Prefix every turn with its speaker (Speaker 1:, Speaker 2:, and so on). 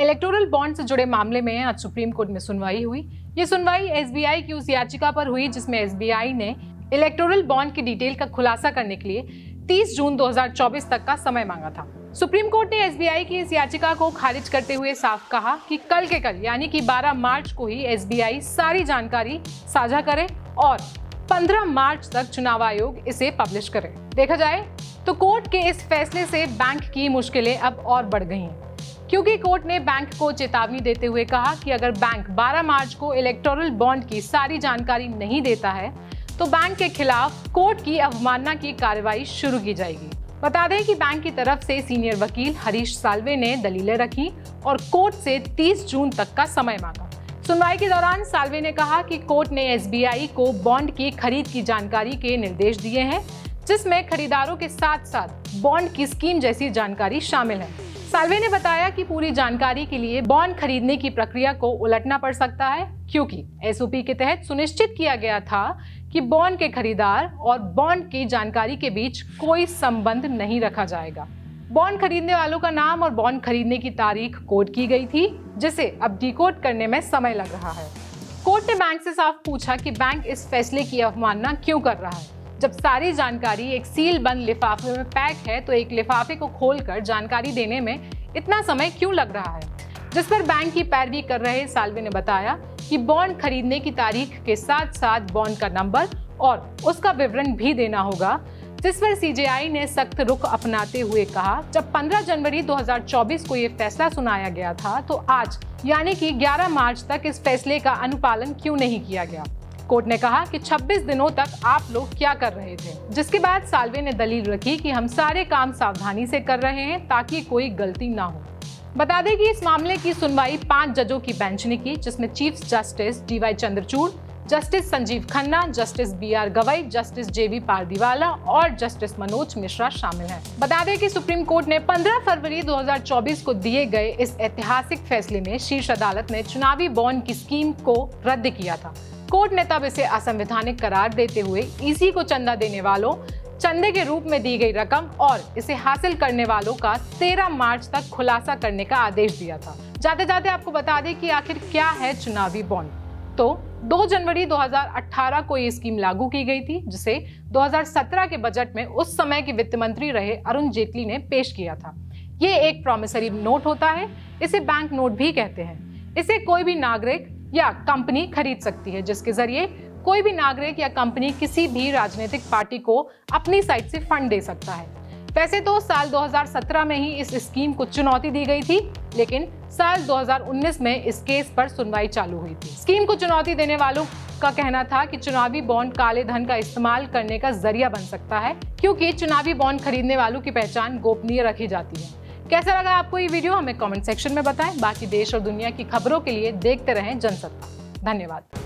Speaker 1: Electoral bond से जुड़े मामले में आज सुप्रीम कोर्ट में सुनवाई हुई। ये सुनवाई एसबीआई की उस याचिका पर हुई जिसमें एसबीआई ने इलेक्टोरल बॉन्ड की डिटेल का खुलासा करने के लिए 30 जून 2024 तक का समय मांगा था। सुप्रीम कोर्ट ने एसबीआई की इस याचिका को खारिज करते हुए साफ कहा कि कल के कल यानी कि 12 मार्च को ही एसबीआई सारी जानकारी साझा करे और 15 मार्च तक चुनाव आयोग इसे पब्लिश करे। देखा जाए तो कोर्ट के इस फैसले से बैंक की मुश्किलें अब और बढ़ गई हैं, क्योंकि कोर्ट ने बैंक को चेतावनी देते हुए कहा कि अगर बैंक 12 मार्च को इलेक्टोरल बॉन्ड की सारी जानकारी नहीं देता है तो बैंक के खिलाफ कोर्ट की अवमानना की कार्रवाई शुरू की जाएगी। बता दें कि बैंक की तरफ से सीनियर वकील हरीश साल्वे ने दलीलें रखी और कोर्ट से 30 जून तक का समय मांगा। सुनवाई के दौरान साल्वे ने कहा कि कोर्ट ने एसबीआई को बॉन्ड की खरीद की जानकारी के निर्देश दिए हैं, जिसमें खरीदारों के साथ साथ बॉन्ड की स्कीम जैसी जानकारी शामिल है। साल्वे ने बताया कि पूरी जानकारी के लिए बॉन्ड खरीदने की प्रक्रिया को उलटना पड़ सकता है, क्योंकि एसओपी के तहत सुनिश्चित किया गया था कि बॉन्ड के खरीदार और बॉन्ड की जानकारी के बीच कोई संबंध नहीं रखा जाएगा। बॉन्ड खरीदने वालों का नाम और बॉन्ड खरीदने की तारीख कोड की गई थी, जिसे अब डिकोड करने में समय लग रहा है। कोर्ट ने बैंक से साफ पूछा कि बैंक इस फैसले की अवमानना क्यों कर रहा है। जब सारी जानकारी एक सील बंद लिफाफे में पैक है तो एक लिफाफे को खोलकर जानकारी देने में इतना समय क्यों लग रहा है, जिस पर बैंक की पैरवी कर रहे साल्वे ने बताया कि बॉन्ड खरीदने की तारीख के साथ साथ बॉन्ड का नंबर और उसका विवरण भी देना होगा, जिस पर सीजेआई ने सख्त रुख अपनाते हुए कहा, जब 15 जनवरी 2024 को ये फैसला सुनाया गया था तो आज यानी कि 11 मार्च तक इस फैसले का अनुपालन क्यों नहीं किया गया। कोर्ट ने कहा कि 26 दिनों तक आप लोग क्या कर रहे थे, जिसके बाद साल्वे ने दलील रखी कि हम सारे काम सावधानी से कर रहे हैं ताकि कोई गलती ना हो। बता दें कि इस मामले की सुनवाई 5 जजों की बेंच ने की, जिसमें chief justice DY Chandrachud, justice Sanjiv Khanna, justice BR Gavai, justice JB Pardiwala और जस्टिस मनोज मिश्रा शामिल हैं। बता दें कि सुप्रीम कोर्ट ने 15 फरवरी 2024 को दिए गए इस ऐतिहासिक फैसले में शीर्ष अदालत ने चुनावी बॉन्ड की स्कीम को रद्द किया था। कोर्ट ने तब इसे असंवैधानिक करार देते हुए ईसी को चंदा देने वालों, चंदे के रूप में दी गई रकम और इसे हासिल करने वालों का 13 मार्च तक खुलासा करने का आदेश दिया था। जाते जाते आपको बता दें कि आखिर क्या है चुनावी बॉन्ड। तो 2 जनवरी 2018 को ये स्कीम लागू की गई थी, जिसे 2017 के बजट में उस समय के वित्त मंत्री रहे अरुण जेटली ने पेश किया था। ये एक प्रॉमिसरी नोट होता है, इसे बैंक नोट भी कहते हैं। इसे कोई भी नागरिक या कंपनी खरीद सकती है, जिसके जरिए कोई भी नागरिक या कंपनी किसी भी राजनीतिक पार्टी को अपनी साइड से फंड दे सकता है। वैसे तो साल 2017 में ही इस स्कीम को चुनौती दी गई थी, लेकिन साल 2019 में इस केस पर सुनवाई चालू हुई थी। स्कीम को चुनौती देने वालों का कहना था कि चुनावी बॉन्ड काले धन का इस्तेमाल करने का जरिया बन सकता है, क्योंकि चुनावी बॉन्ड खरीदने वालों की पहचान गोपनीय रखी जाती है। कैसा लगा आपको ये वीडियो, हमें कमेंट सेक्शन में बताएं। बाकी देश और दुनिया की खबरों के लिए देखते रहें जनसत्ता। धन्यवाद।